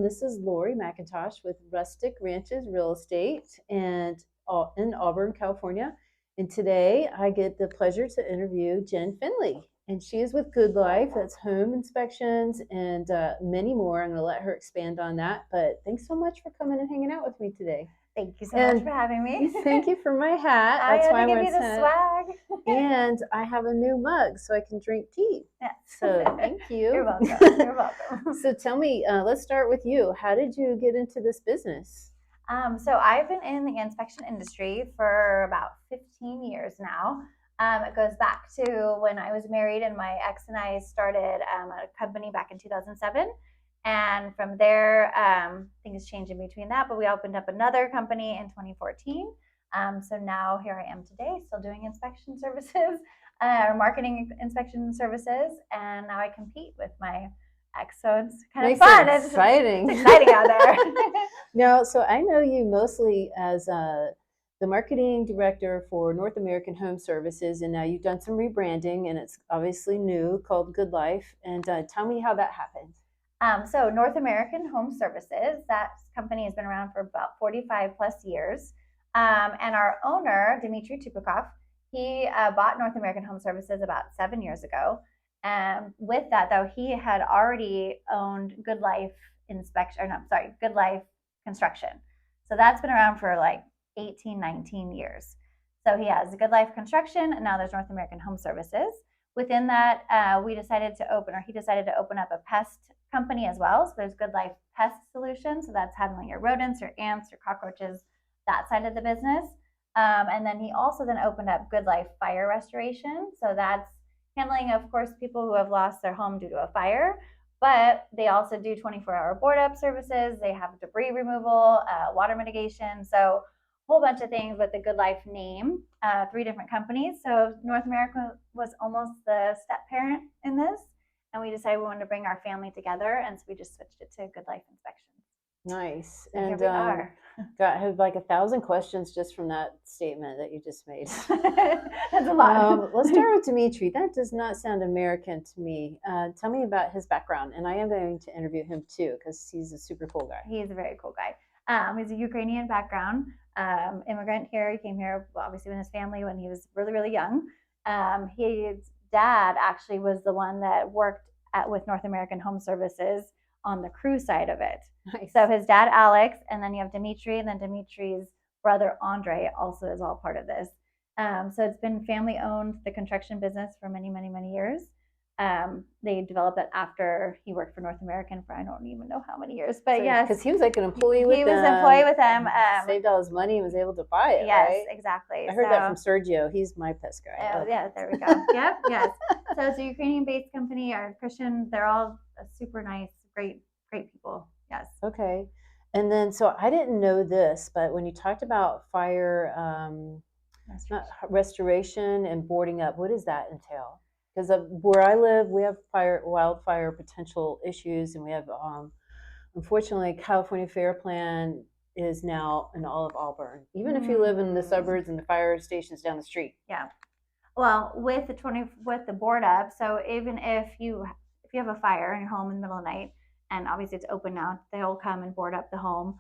This is Lori McIntosh with Rustic Ranches Real Estate and in Auburn, California. And today I get the pleasure to interview Jen Finley. And she is with Good Life. That's home inspections and many more. I'm going to let her expand on that. But thanks so much for coming and hanging out with me today. Thank you so much for having me. Thank you for my hat. That's why I give you the swag. And I have a new mug so I can drink tea. Yes. So thank you. You're welcome. You're welcome. So tell me, let's start with you. How did you get into this business? So I've been in the inspection industry for about 15 years now. It goes back to when I was married and my ex and I started a company back in 2007. And from there, things changed in between that, but we opened up another company in 2014. So now here I am today, still doing inspection services, or marketing inspection services, and now I compete with my ex. So it's kind of fun. It's exciting. It's exciting out there. No, so I know you mostly as the marketing director for North American Home Services, and now you've done some rebranding, and it's obviously new, called Good Life. And tell me how that happened. So North American Home Services, that company has been around for about 45 plus years. And our owner, Dmitry Tupakov, he bought North American Home Services about 7 years ago. With that, though, he had already owned Good Life Good Life Construction. So that's been around for like 18, 19 years. So he has Good Life Construction, and now there's North American Home Services. Within that, he decided to open up a pest company as well. So there's Good Life Pest Solutions. So that's handling your rodents, your ants, your cockroaches, that side of the business. And then he also then opened up Good Life Fire Restoration. So that's handling, of course, people who have lost their home due to a fire, but they also do 24-hour board up services. They have debris removal, water mitigation. So a whole bunch of things with the Good Life name, 3 different companies. So North America was almost the step parent in this. And we decided we wanted to bring our family together. And so we just switched it to Good Life Inspections. Nice. And here we are. I have like 1,000 questions just from that statement that you just made. That's a lot. Let's start with Dmitry. That does not sound American to me. Tell me about his background. And I am going to interview him too, because he's a super cool guy. He is a very cool guy. He's a Ukrainian background, immigrant here. He came here, obviously, with his family when he was really, really young. His dad actually was the one that worked with North American Home Services on the crew side of it. Nice. So his dad, Alex, and then you have Dmitry, and then Dmitry's brother, Andre, also is all part of this. So it's been family owned, the construction business, for many, many, many years. They developed it after he worked for North American for I don't even know how many years, but yes, because he was like an employee with them. He was an employee with them. Saved all his money and was able to buy it. Yes, right? Exactly. I heard that from Sergio. He's my pest guy. Oh, yeah, there we go. Yep, yes. So it's a Ukrainian-based company. Our Christian, they're all super nice, great people. Yes. Okay. And then, so I didn't know this, but when you talked about fire restoration and boarding up, what does that entail? Because where I live, we have wildfire potential issues, and we have, unfortunately, California Fair Plan is now in all of Auburn. Even if you live in the suburbs and the fire station's down the street. Yeah. Well, with the board up, so even if you have a fire in your home in the middle of the night, and obviously it's open now, they'll come and board up the home.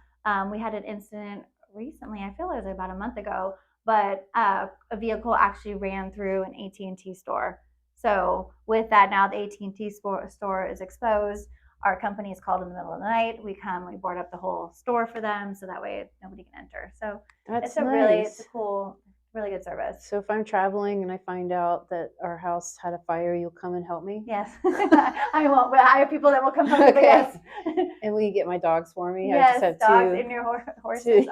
We had an incident recently, I feel it was about a month ago, but a vehicle actually ran through an AT&T store. So with that, now the AT&T store is exposed. Our company is called in the middle of the night. We come, we board up the whole store for them, so that way nobody can enter. So it's a cool, really good service. So if I'm traveling and I find out that our house had a fire, you'll come and help me? Yes. I won't, but I have people that will come help me. Okay. Yes. And will you get my dogs for me? Yes, I just have dogs 2. And your horses.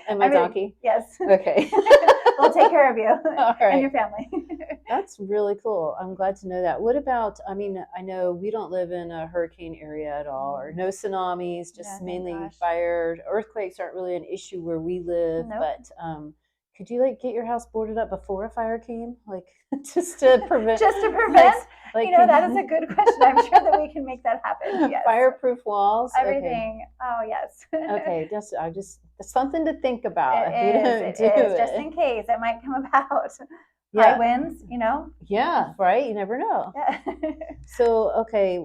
And my donkey? Yes. Okay. We'll take care of you. All right. And your family. That's really cool. I'm glad to know that. What about, I know we don't live in a hurricane area at all, or no tsunamis, just mainly fire. Earthquakes aren't really an issue where we live, nope. But could you get your house boarded up before a fire came? Just to prevent? Just to prevent? That is a good question. I'm sure that we can make that happen. Yes. Fireproof walls? Everything. Okay. Oh, yes. Okay. That's something to think about. It is. Just in case it might come about. High winds, Yeah, right. You never know. Yeah. So, okay.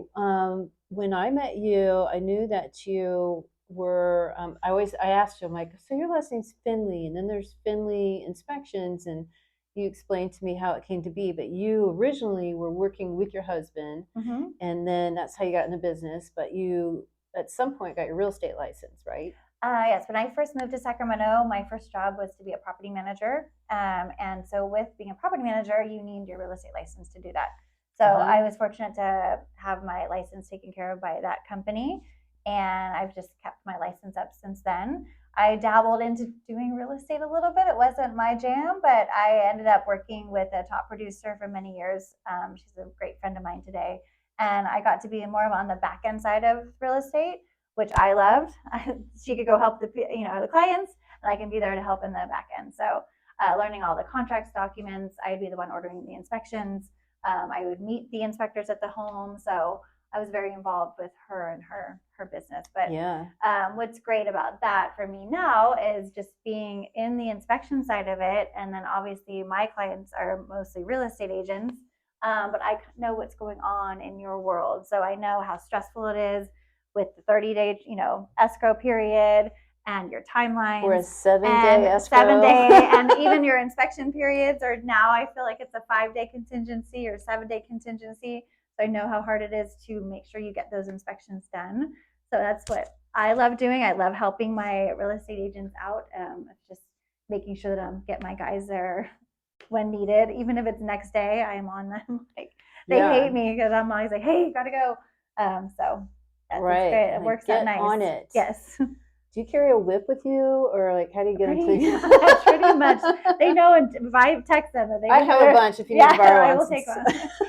when I met you, I knew that you were. I asked you, I'm like, so your last name's Finley, and then there's Finley Inspections, and you explained to me how it came to be. But you originally were working with your husband, Mm-hmm. and then that's how you got in the business. But you, at some point, got your real estate license, right? Yes, when I first moved to Sacramento, my first job was to be a property manager. And so, with being a property manager, you need your real estate license to do that. So, Uh huh. I was fortunate to have my license taken care of by that company. And I've just kept my license up since then. I dabbled into doing real estate a little bit. It wasn't my jam, but I ended up working with a top producer for many years. She's a great friend of mine today. And I got to be more of on the back end side of real estate, which I loved. She could go help the clients, and I can be there to help in the back end. So learning all the contracts, documents, I'd be the one ordering the inspections. I would meet the inspectors at the home. So I was very involved with her and her business. But Yeah. what's great about that for me now is just being in the inspection side of it, and then obviously my clients are mostly real estate agents. But I know what's going on in your world, so I know how stressful it is with the 30-day, escrow period and your Or a timelines 7 day and escrow. 7 day and even your inspection periods are now, I feel like it's a 5 day contingency or 7 day contingency. So I know how hard it is to make sure you get those inspections done. So that's what I love doing. I love helping my real estate agents out. Just making sure that I'm get my guys there when needed, even if it's next day. I am on them. Like they hate Yeah. me because I'm always like, "Hey, gotta go." So it's Right. great. It Like, works out get nice. on it. Yes, Do you carry a whip with you, or like how do you get them pretty to? pretty much. They know, and if I text them, that they I have a bunch if you need yeah, to borrow I one. will take one.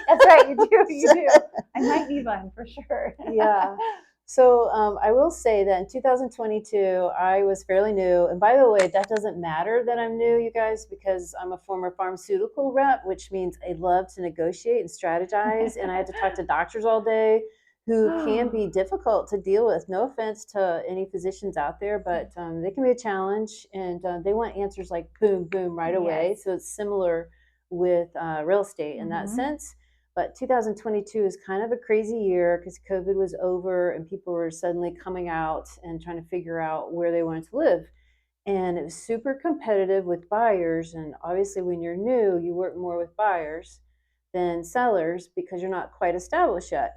That's right. You do. You do. I might need one for sure. Yeah. So I will say that in 2022, I was fairly new. And by the way, that doesn't matter that I'm new, you guys, because I'm a former pharmaceutical rep, which means I love to negotiate and strategize. And I had to talk to doctors all day who can be difficult to deal with. No offense to any physicians out there, but they can be a challenge. And they want answers like boom, boom, right away. Yes. So it's similar with real estate in that Mm-hmm. sense. But 2022 is kind of a crazy year because COVID was over and people were suddenly coming out and trying to figure out where they wanted to live. And it was super competitive with buyers. And obviously, when you're new, you work more with buyers than sellers because you're not quite established yet.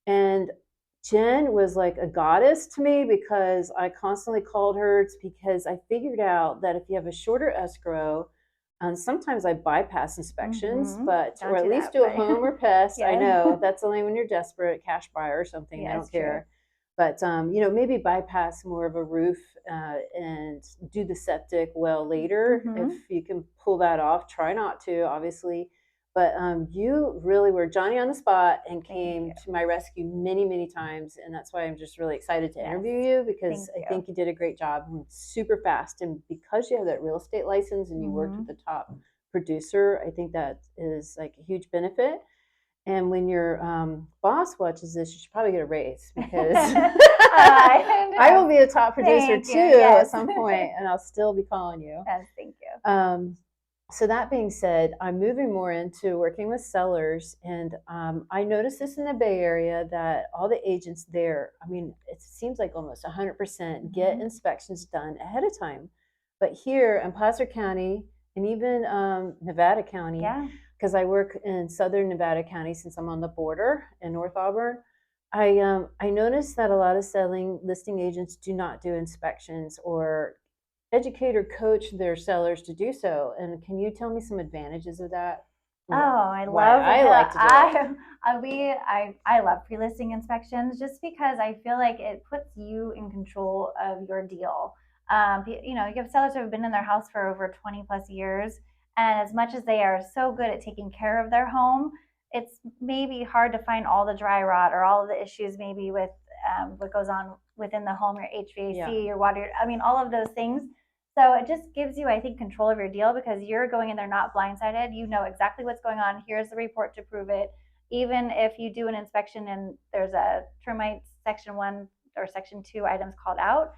And Jen was like a goddess to me because I constantly called her because I figured out that if you have a shorter escrow, and sometimes I bypass inspections, Mm-hmm. but Don't or at do least that, do a but home or pest. I yes. know that's only when you're desperate, cash buyer or something. They Yeah, don't it's true. care. But maybe bypass more of a roof and do the septic well later Mm-hmm. if you can pull that off. Try not to, obviously, but you really were Johnny on the spot and came to my rescue many, many times. And that's why I'm just really excited to interview you because I think you did a great job and super fast. And because you have that real estate license and you worked with the top producer, I think that is like a huge benefit. And when your boss watches this, you should probably get a raise because I will be a top producer too at some point, and I'll still be calling you. Yes, thank you. So that being said, I'm moving more into working with sellers, and I noticed this in the Bay Area that all the agents there, I mean, it seems like almost 100% get inspections done ahead of time. But here in Placer County and even Nevada County, because I work in southern Nevada County since I'm on the border in North Auburn, I noticed that a lot of selling listing agents do not do inspections or educate or coach their sellers to do so. And can you tell me some advantages of that? Oh, I love I like to do it. I love pre-listing inspections just because I feel like it puts you in control of your deal. You have sellers who have been in their house for over 20 plus years, and as much as they are so good at taking care of their home, it's maybe hard to find all the dry rot or all of the issues maybe with what goes on within the home, your HVAC, your water. I mean, all of those things. So it just gives you, I think, control of your deal because you're going in there not blindsided. You know exactly what's going on. Here's the report to prove it. Even if you do an inspection and there's a termite section 1 or section 2 items called out,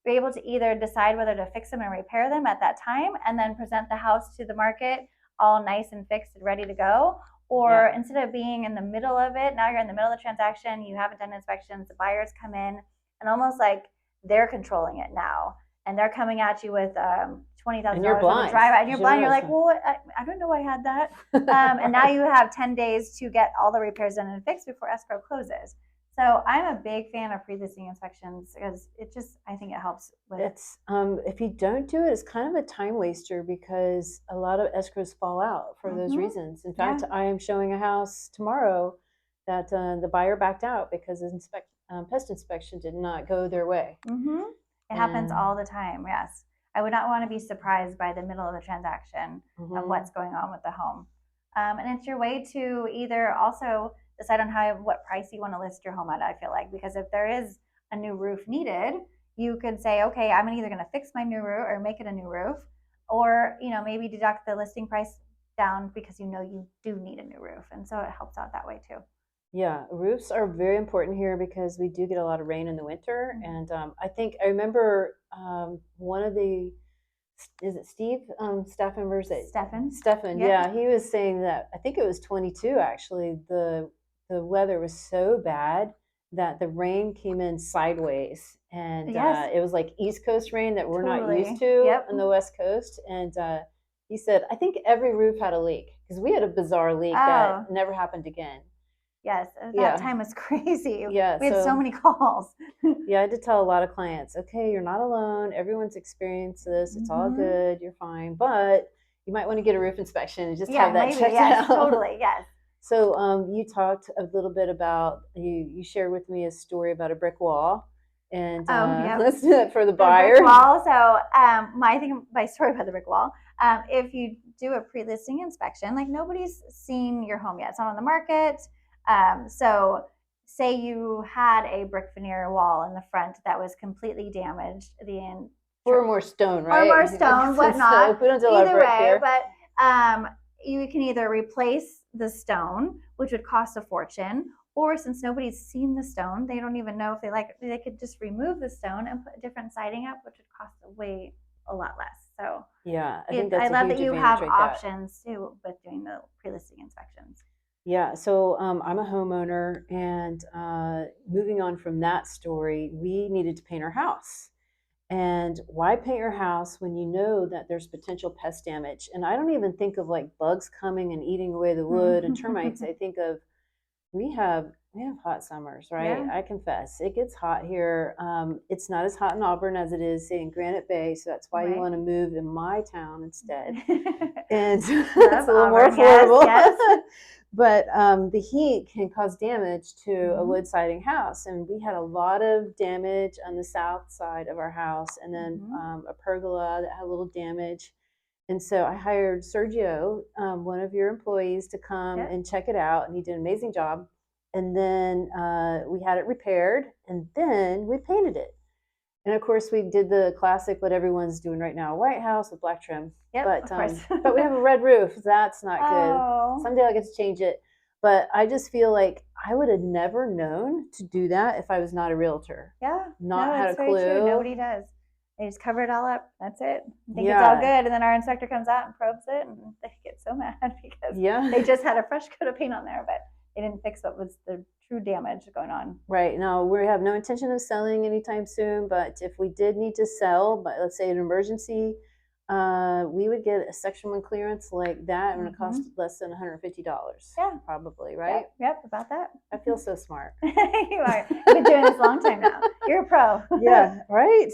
you're able to either decide whether to fix them and repair them at that time and then present the house to the market all nice and fixed and ready to go, Or instead of being in the middle of it, now you're in the middle of the transaction, you haven't done inspections, the buyers come in, and almost like they're controlling it now. And they're coming at you with $20,000 on the drive, and you're blind. You're like, well, I don't know I had that. And now you have 10 days to get all the repairs done and fixed before escrow closes. So I'm a big fan of pre-listing inspections because I think it helps with it's if you don't do it, it's kind of a time waster because a lot of escrows fall out for those reasons. In fact, I am showing a house tomorrow that the buyer backed out because the pest inspection did not go their way. It happens all the time. Yes, I would not want to be surprised by the middle of the transaction of what's going on with the home. And it's your way to either also decide on what price you want to list your home at, I feel like, because if there is a new roof needed, you could say, okay, I'm either going to fix my new roof or make it a new roof, or maybe deduct the listing price down because you do need a new roof. And so it helps out that way too. Yeah, roofs are very important here because we do get a lot of rain in the winter. And I remember one of the, is it Steve, staff members? Stefan, yeah, he was saying that, I think it was 22 actually, the weather was so bad that the rain came in sideways, and it was like East Coast rain that we're not used to on the West Coast. And he said, I think every roof had a leak because we had a bizarre leak that never happened again. Yes, that time was crazy. Yeah, we had so many calls. Yeah, I had to tell a lot of clients, okay, you're not alone. Everyone's experienced this. It's all good. You're fine. But you might want to get a roof inspection and just have that checked out. Totally, yes. So you talked a little bit about, you shared with me a story about a brick wall. And let's do that for the buyer. Brick wall. So my story about the brick wall, if you do a pre-listing inspection, like nobody's seen your home yet. It's not on the market. So say you had a brick veneer wall in the front that was completely damaged, or more stone, right? Or more stone, whatnot. Either way, but you can either replace the stone, which would cost a fortune, or since nobody's seen the stone, they don't even know if they could just remove the stone and put a different siding up, which would cost a lot less. So yeah, I love that you have options too with doing the pre-listing inspections. Yeah, so I'm a homeowner, and moving on from that story, we needed to paint our house. And why paint your house when you know that there's potential pest damage? And I don't even think of like bugs coming and eating away the wood and termites. I think of we have hot summers, right? Yeah. I confess it gets hot here. It's not as hot in Auburn as it is, say, in Granite Bay, so that's why you want to move in my town instead. And it's a little more affordable. Yes. But the heat can cause damage to a wood siding house. And we had a lot of damage on the south side of our house, and then a pergola that had a little damage. And so I hired Sergio, one of your employees, to come and check it out. And he did an amazing job. And then we had it repaired, and then we painted it. And of course, we did the classic, what everyone's doing right now, white house with black trim. Of course. But we have a red roof. That's not good. Someday I'll get to change it. But I just feel like I would have never known to do that if I was not a realtor. Yeah. Not had a clue. Very true. Nobody does. They just cover it all up. That's it. I think it's all good. And then our inspector comes out and probes it, and they get so mad because they just had a fresh coat of paint on there, but they didn't fix what was the true damage going on. Right. No, we have no intention of selling anytime soon, but if we did need to sell, but let's say an emergency, we would get a Section 1 clearance like that, and it cost less than $150. Yeah. Probably, right? Yep, about that. I feel so smart. You are. You've been doing this a long time now. You're a pro. Yeah, right?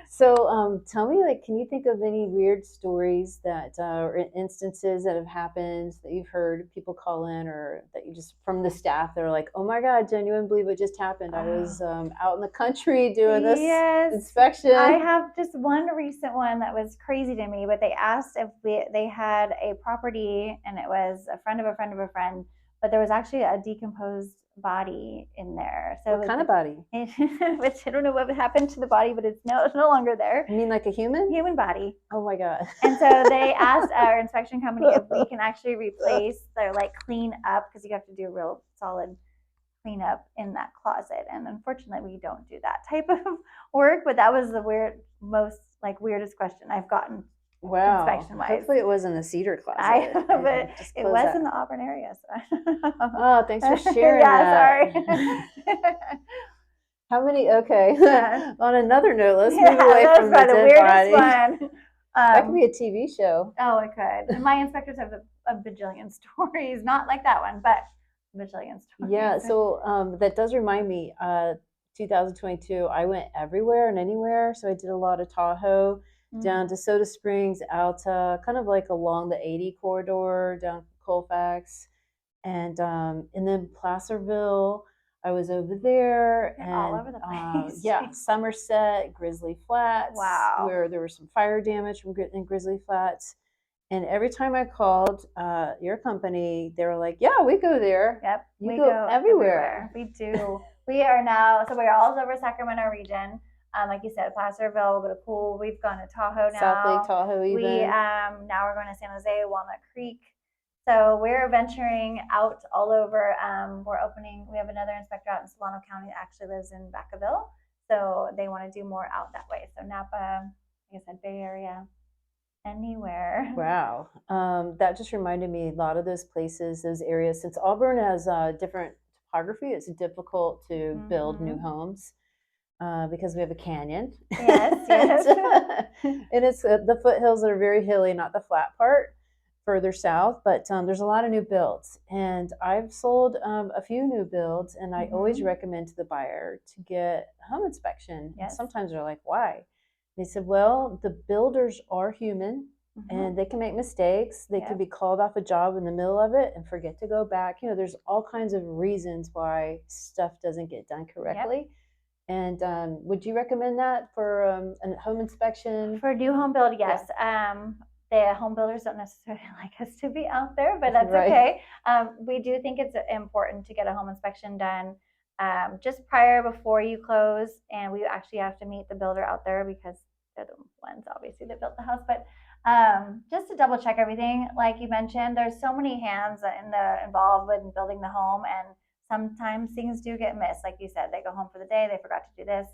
So tell me, can you think of any weird stories that, or instances that have happened that you've heard people call in, or that you just, from the staff, they're like, oh my God, Jen, you wouldn't believe what just happened. I was out in the country doing this inspection. I have just one recent one that was crazy to me, but they asked if they had a property, and it was a friend of a friend of a friend, but there was actually a decomposed body in there. So what kind of body? Which I don't know what happened to the body, but it's no longer there. You mean like a human body? Oh my God. And so they asked our inspection company if we can actually replace or clean up, because you have to do a real solid clean up in that closet. And unfortunately, we don't do that type of work. But that was the weirdest question I've gotten. Wow. inspection-wise. Hopefully it wasn't a cedar closet. But Just it close was that. in the Auburn area. So. Oh, thanks for sharing Yeah, that. sorry. How many? Okay. Yeah. On another note, let's Yeah, move away that's from the probably the dead weirdest body. one. That could be a TV show. Oh, it could. And my inspectors have a bajillion stories, not like that one, but a bajillion stories. Yeah. So that does remind me. 2022, I went everywhere and anywhere. So I did a lot of Tahoe, down to Soda Springs, Alta, kind of like along the 80 corridor, down Colfax, and then Placerville. I was over there. You're and all over the place. yeah, Somerset, Grizzly Flats, Wow. where there was some fire damage in Grizzly Flats. And every time I called your company, they were like, "Yeah, we go there." Yep, we go everywhere. We do. We are now, so we're all over Sacramento region. Like you said, Placerville, go to Pool. We've gone to Tahoe now. South Lake Tahoe, even. We now we're going to San Jose, Walnut Creek. So we're venturing out all over. We're opening. We have another inspector out in Solano County that actually lives in Vacaville. So they want to do more out that way. So Napa, like I said, Bay Area. Anywhere. Wow. That just reminded me a lot of those places, those areas, since Auburn has different topography, it's difficult to build new homes because we have a canyon. Yes, yes. And it's the foothills that are very hilly, not the flat part further south, but there's a lot of new builds. And I've sold a few new builds, and I always recommend to the buyer to get a home inspection. Yes. And sometimes they're like, why? They said, well, the builders are human and they can make mistakes. They could be called off a job in the middle of it and forget to go back. You know, there's all kinds of reasons why stuff doesn't get done correctly. And would you recommend that for a home inspection? For a new home build, yes. The home builders don't necessarily like us to be out there, but that's okay. We do think it's important to get a home inspection done just before you close, and we actually have to meet the builder out there because they're the ones obviously that built the house, but just to double check everything. Like you mentioned, there's so many hands involved in building the home, and sometimes things do get missed. Like you said, they go home for the day, they forgot to do this.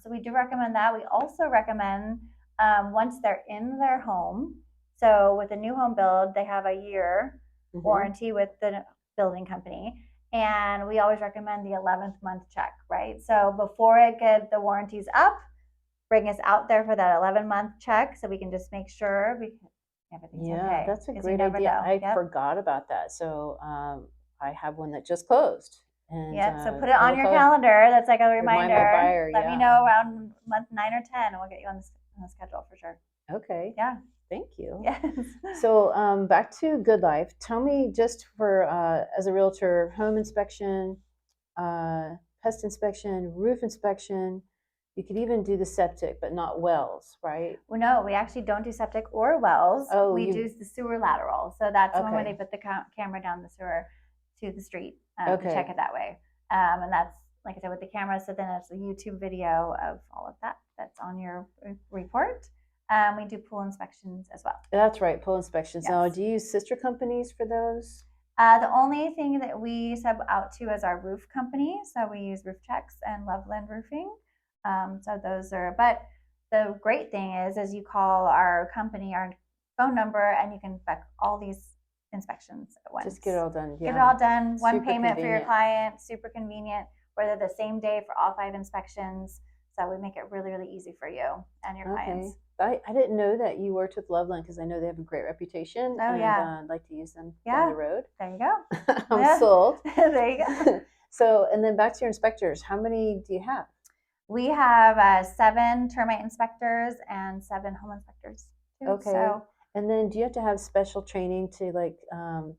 So we do recommend that. We also recommend once they're in their home, so with a new home build, they have a year warranty with the building company. And we always recommend the 11th month check, right? So before the warranty's up, bring us out there for that 11-month check so we can just make sure everything's okay. Yeah, that's a great idea. I forgot about that. So I have one that just closed. And, so put it on your calendar. That's like a reminder. Buyer, Let me know around month 9 or 10, and we'll get you on the schedule for sure. Okay. Yeah. Thank you. Yes. So back to Good Life. Tell me, just for as a realtor, home inspection, pest inspection, roof inspection. You could even do the septic, but not wells, right? Well, no, we actually don't do septic or wells. Oh, we do the sewer lateral. So that's the one where they put the camera down the sewer to the street to check it that way. And that's, like I said, with the camera. So then it's a YouTube video of all of that. That's on your report. We do pool inspections as well. That's right, pool inspections. Yes. Now, do you use sister companies for those? The only thing that we sub out to is our roof company. So we use Roof Checks and Loveland Roofing. So those are, but the great thing is you call our company, our phone number, and you can book all these inspections at once. Just get it all done. Yeah. Get it all done. One payment for your client. Super convenient. Whether the same day for all 5 inspections. So we make it really, really easy for you and your clients. I didn't know that you worked with Loveland because I know they have a great reputation. Oh, and, I'd like to use them down the road. There you go. I'm sold. There you go. So, and then back to your inspectors. How many do you have? We have 7 termite inspectors and 7 home inspectors too. Okay. So, and then do you have to have special training to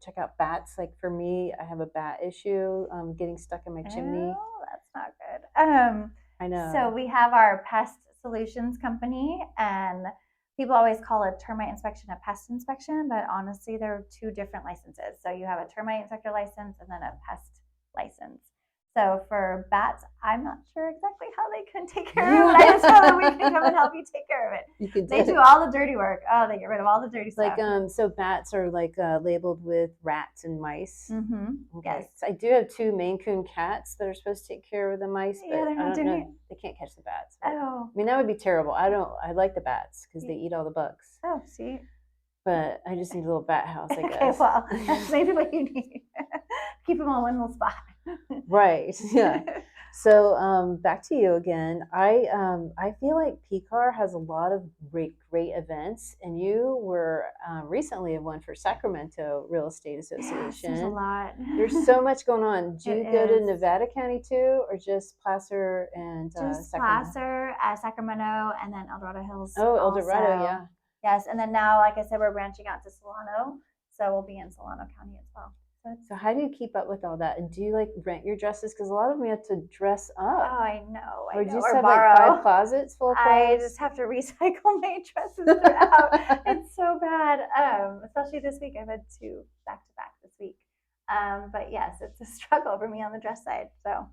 check out bats? Like for me, I have a bat issue getting stuck in my chimney. Oh, that's not good. I know. So we have our pest solutions company, and people always call a termite inspection a pest inspection, but honestly, they're 2 different licenses. So you have a termite inspector license and then a pest license. So for bats, I'm not sure exactly how they can take care of it. I just know that we can come and help you take care of it. You can They do all the dirty work. Oh, they get rid of all the dirty stuff. like so bats are like labeled with rats and mice. Mm-hmm. Okay. Yes. So I do have 2 Maine Coon cats that are supposed to take care of the mice, but Yeah, they're I not don't doing know. it. They can't catch the bats. But, Oh. I mean, that would be terrible. I like the bats because they eat all the bugs. Oh, see. But I just need a little bat house, I guess. Okay, well, that's maybe what you need. Keep them all in one little spot. Right. Yeah. So back to you again. I feel like PCAR has a lot of great events, and you were recently at one for Sacramento Real Estate Association. Yes, there's a lot. There's so much going on. Do you go to is. Nevada County too, or just Placer and Just Sacramento? Placer, Sacramento, and then El Dorado Hills. Oh, El Dorado, also. yeah. Yes, and then now, like I said, we're branching out to Solano, so we'll be in Solano County as well. So how do you keep up with all that? And do you like rent your dresses? Because a lot of them you have to dress up. Oh, I know. Or do you or just have borrow. like 5 closets full of clothes? I just have to recycle my dresses throughout. It's so bad. Especially this week. I've had 2 back to back this week. But yes, it's a struggle for me on the dress side. So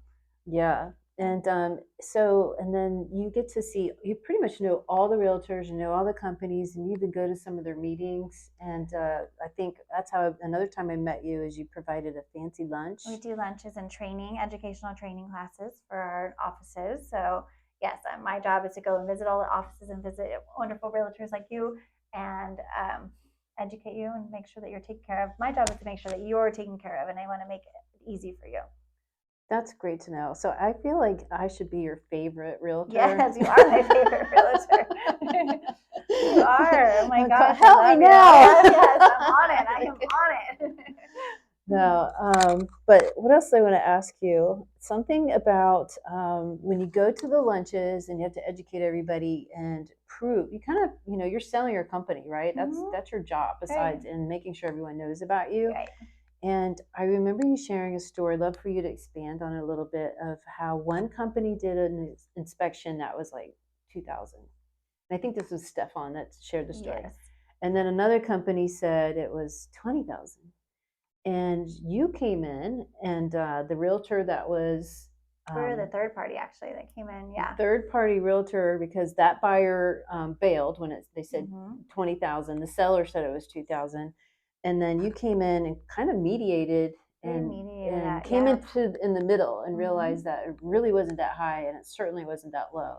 yeah. And and then you get to see, you pretty much know all the realtors, you know all the companies, and you even go to some of their meetings. And I think that's how another time I met you is you provided a fancy lunch. We do lunches and training, educational training classes for our offices. So yes, my job is to go and visit all the offices and visit wonderful realtors like you and educate you and make sure that you're taken care of. My job is to make sure that you're taken care of, and I want to make it easy for you. That's great to know. So I feel like I should be your favorite realtor. Yes, you are my favorite realtor. You are. Oh my gosh. Help me now. Yes, I'm on it. I am on it. No, but what else do I want to ask you? Something about when you go to the lunches and you have to educate everybody and prove, you kind of, you're selling your company, right? That's your job besides and making sure everyone knows about you. Right. And I remember you sharing a story. I'd love for you to expand on it a little bit of how one company did an inspection that was like 2,000. And I think this was Stefan that shared the story. Yes. And then another company said it was 20,000. And you came in, and the realtor that was we're the third party actually that came in. Yeah. Third party realtor, because that buyer bailed when they said 20,000. The seller said it was 2,000. And then you came in and kind of mediated and came into in the middle and realized that it really wasn't that high and it certainly wasn't that low.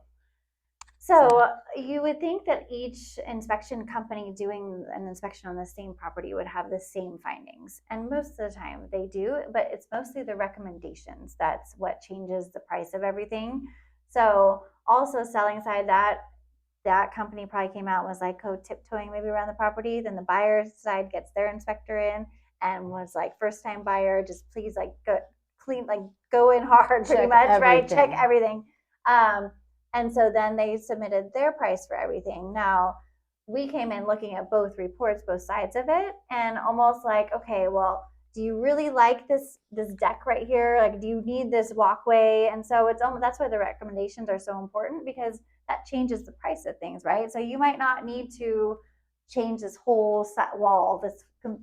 So you would think that each inspection company doing an inspection on the same property would have the same findings. And most of the time they do, but it's mostly the recommendations. That's what changes the price of everything. So also selling side, that company probably came out and was like tiptoeing maybe around the property. Then the buyer's side gets their inspector in and was like, first time buyer, just please go in hard pretty much, right? Check everything. And so then they submitted their price for everything. Now, we came in looking at both reports, both sides of it, and almost like, okay, well, do you really like this deck right here? Like, do you need this walkway? And so that's why the recommendations are so important, because that changes the price of things, right? So you might not need to change this whole wall,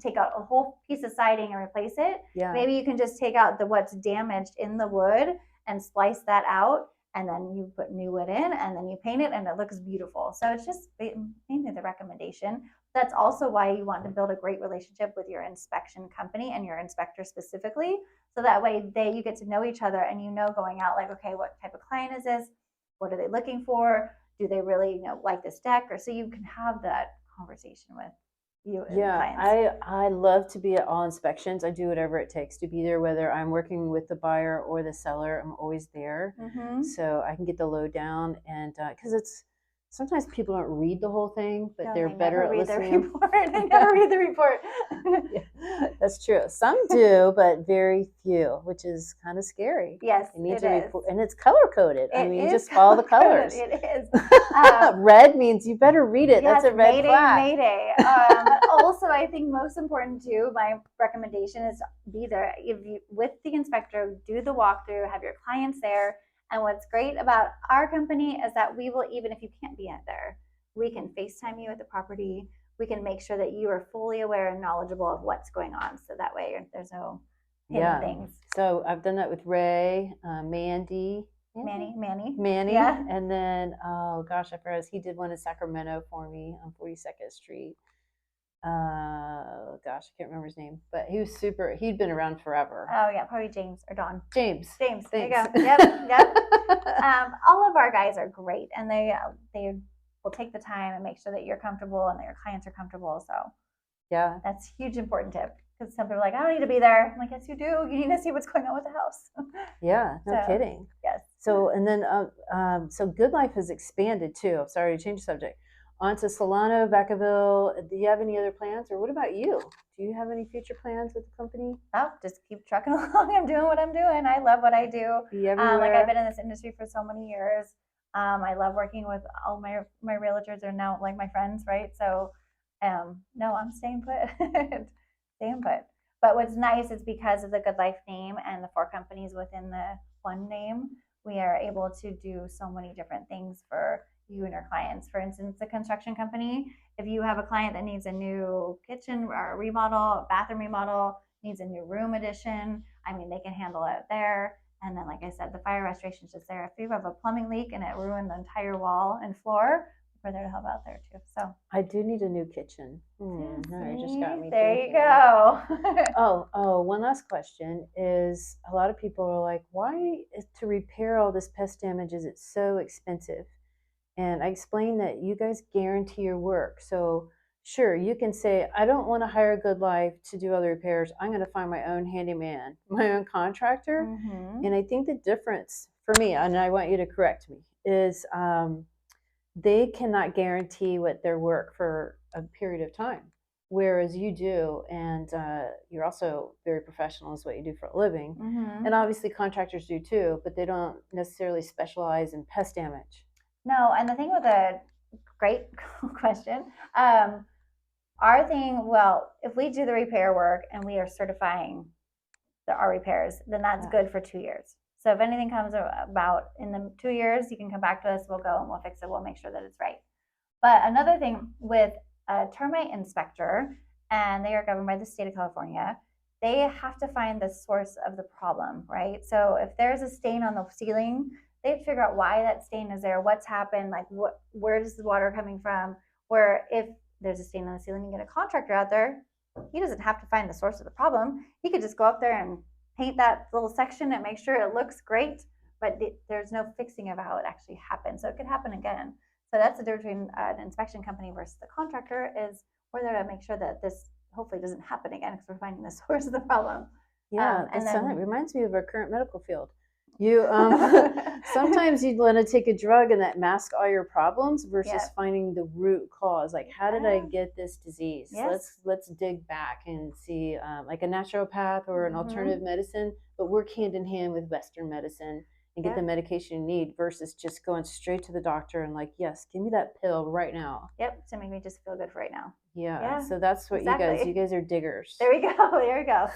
take out a whole piece of siding and replace it. Yeah. Maybe you can just take out what's damaged in the wood and splice that out. And then you put new wood in, and then you paint it, and it looks beautiful. So it's just mainly the recommendation. That's also why you want to build a great relationship with your inspection company and your inspector specifically. So that way you get to know each other, and going out like, okay, what type of client is this? What are they looking for? Do they really like this deck? Or so you can have that conversation with you and clients. I love to be at all inspections. I do whatever it takes to be there, whether I'm working with the buyer or the seller. I'm always there, so I can get the lowdown. And because sometimes people don't read the whole thing, but they're better at listening. They never read the report. Yeah, that's true. Some do, but very few, which is kind of scary. Yes, it is. And it's color coded. You just follow the colors. It is. Red means you better read it. Yes, that's a red flag. Mayday. But also, I think most important too, my recommendation is be there. With the inspector, do the walkthrough, have your clients there. And what's great about our company is that we will, even if you can't be in there, we can FaceTime you at the property. We can make sure that you are fully aware and knowledgeable of what's going on. So that way there's no hidden things. So I've done that with Ray, Manny, Yeah. and then oh gosh, I forgot. He did one in Sacramento for me on 42nd Street. Gosh, I can't remember his name, but he was super. He'd been around forever. Oh yeah, probably James or Don. James. There you Thanks. go. Yep. All of our guys are great, and they will take the time and make sure that you're comfortable and that your clients are comfortable. So yeah, that's a huge important tip, because some people are like, I don't need to be there. I'm like, yes, you do. You need to see what's going on with the house. Yeah, no kidding. Yes. So and then so Good Life has expanded too. I'm sorry to change the subject. Onto Solano, Vacaville. Do you have any other plans, or what about you? Do you have any future plans with the company? Oh, just keep trucking along. I'm doing what I'm doing. I love what I do. Like I've been in this industry for so many years. I love working with all my realtors are now like my friends, right? So, no, I'm staying put, staying put. But what's nice is because of the Good Life name and the 4 companies within the one name, we are able to do so many different things for you and your clients. For instance, the construction company, if you have a client that needs a new kitchen or a remodel, bathroom remodel, needs a new room addition, I mean, they can handle it there. And then, like I said, the fire restoration is just there. If you have a plumbing leak and it ruined the entire wall and floor, we're there to help out there too. So I do need a new kitchen. No, you just got me there thinking. You go. One last question is, a lot of people are like, why to repair all this pest damage is it so expensive? And I explained that you guys guarantee your work. So sure, you can say, I don't want to hire Good Life to do other repairs. I'm going to find my own handyman, my own contractor. Mm-hmm. And I think the difference for me, and I want you to correct me, is they cannot guarantee what their work for a period of time, whereas you do, and you're also very professional is what you do for a living. Mm-hmm. And obviously contractors do too, but they don't necessarily specialize in pest damage. No, and the thing with a great question, our thing, well, if we do the repair work and we are certifying our repairs, then that's good for 2 years. So if anything comes about in the 2 years, you can come back to us, we'll go and we'll fix it, we'll make sure that it's right. But another thing with a termite inspector, and they are governed by the state of California, they have to find the source of the problem, right? So if there's a stain on the ceiling, they have to figure out why that stain is there, what's happened, like where is the water coming from, where if there's a stain on the ceiling, you get a contractor out there, he doesn't have to find the source of the problem. He could just go up there and paint that little section and make sure it looks great, but there's no fixing of how it actually happened. So it could happen again. So that's the difference between an inspection company versus the contractor, is we're there to make sure that this hopefully doesn't happen again because we're finding the source of the problem. Yeah, and then it reminds me of our current medical field. You sometimes you'd want to take a drug and that mask all your problems versus finding the root cause. Like, how did I get this disease? Yes. Let's dig back and see, like a naturopath or an alternative medicine, but work hand in hand with Western medicine and get the medication you need versus just going straight to the doctor and like, yes, give me that pill right now. Yep, to make me just feel good for right now. Yeah. So that's what you guys are diggers. There we go. I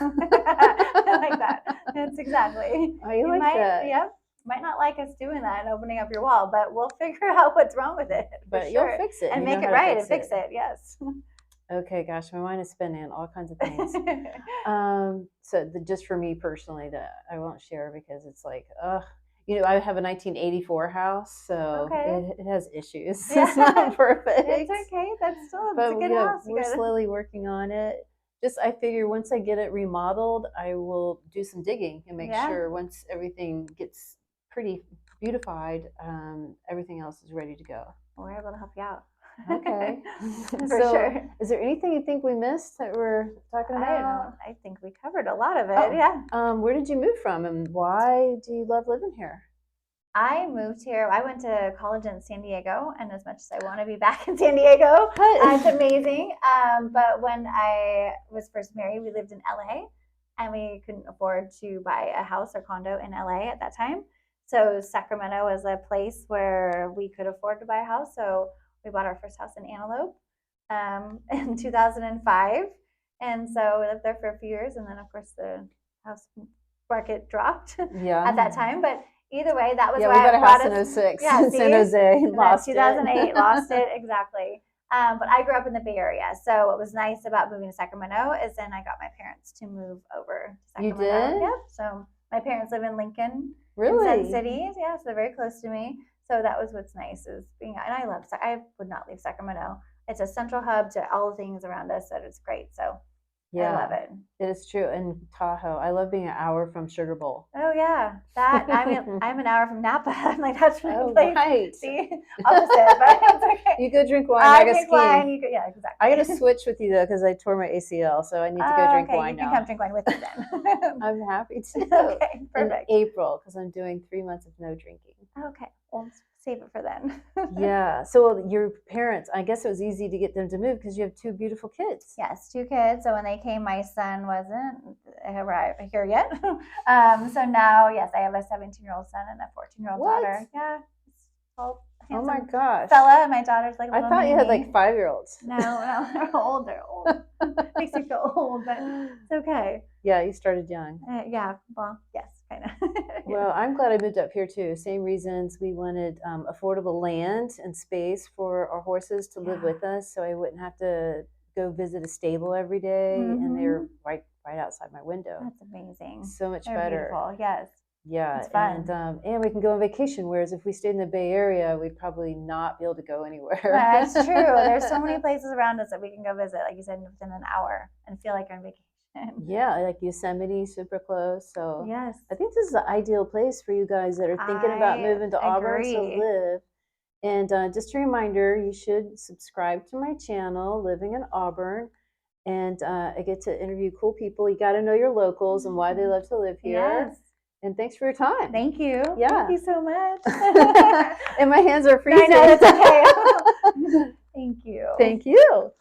like that. That's exactly. Oh, you like that? Yep. Might not like us doing that and opening up your wall, but we'll figure out what's wrong with it. But you'll fix it. And make it right and fix it. Yes. Okay, gosh, my mind is spinning on all kinds of things. So just for me personally, that I won't share because it's like, I have a 1984 house, so it has issues. Yeah. It's not perfect. It's okay. That's still a good house. We're slowly working on it. I figure once I get it remodeled, I will do some digging and make sure once everything gets pretty beautified, everything else is ready to go. We're able to help you out. Okay. For sure. Is there anything you think we missed that we're talking about? I don't know. I think we covered a lot of it. Where did you move from and why do you love living here? I moved here. I went to college in San Diego, and as much as I want to be back in San Diego, it's amazing. But when I was first married, we lived in LA, and we couldn't afford to buy a house or condo in LA at that time. So Sacramento was a place where we could afford to buy a house. So we bought our first house in Antelope in 2005. And so we lived there for a few years. And then, of course, the house market dropped at that time. But either way, that was why we got a house in 06 in San Jose. Lost 2008, lost it, exactly. But I grew up in the Bay Area, so what was nice about moving to Sacramento is then I got my parents to move over to You Sacramento. did? Yep. So my parents live in Lincoln, in Sun Really? City. Yeah, so they're very close to me. So that was what's nice is being, and I love. I would not leave Sacramento. It's a central hub to all the things around us. That it's great. So I love Yeah, it. it is true. And Tahoe, I love being an hour from Sugar Bowl. Oh yeah, that I mean, I'm an hour from Napa. I'm like that's my Oh, place. right. The opposite, but it's okay. You go drink wine, I I go drink skiing. wine. You go, yeah, exactly. I got to switch with you though because I tore my ACL, so I need to go drink okay, wine you can now. come drink wine with me then. I'm happy to. Okay, In perfect. April because I'm doing 3 months of no drinking. Okay, we'll save it for then. Yeah. So your parents, I guess it was easy to get them to move because you have 2 beautiful kids. Yes, 2 kids. So when they came, my son wasn't arrived here yet. So now, yes, I have a 17-year-old son and a 14-year-old daughter. Yeah, it's all Oh my handsome gosh. fella, and my daughter's like a I little thought you had mini. like 5-year-olds. No, they're old. They're old. Makes me feel old, but it's okay. Yeah, you started young. Yeah, well, yes, kind of. Well, I'm glad I moved up here too. Same reasons. We wanted affordable land and space for our horses to live with us, so I wouldn't have to go visit a stable every day, and they're right outside my window. That's amazing. So much They're better. beautiful. Yes. Yeah, It's fun. and we can go on vacation. Whereas if we stayed in the Bay Area, we'd probably not be able to go anywhere. That's true. There's so many places around us that we can go visit, like you said, within an hour and feel like you're on vacation. Yeah, like Yosemite, super close. So Yes. I think this is the ideal place for you guys that are thinking about moving to Auburn to agree. live. And just a reminder, you should subscribe to my channel, Living in Auburn. And I get to interview cool people. You got to know your locals and why they love to live here. Yes. And thanks for your time. Thank you. Yeah. Thank you so much. And my hands are freezing. I know, that's okay. Thank you. Thank you.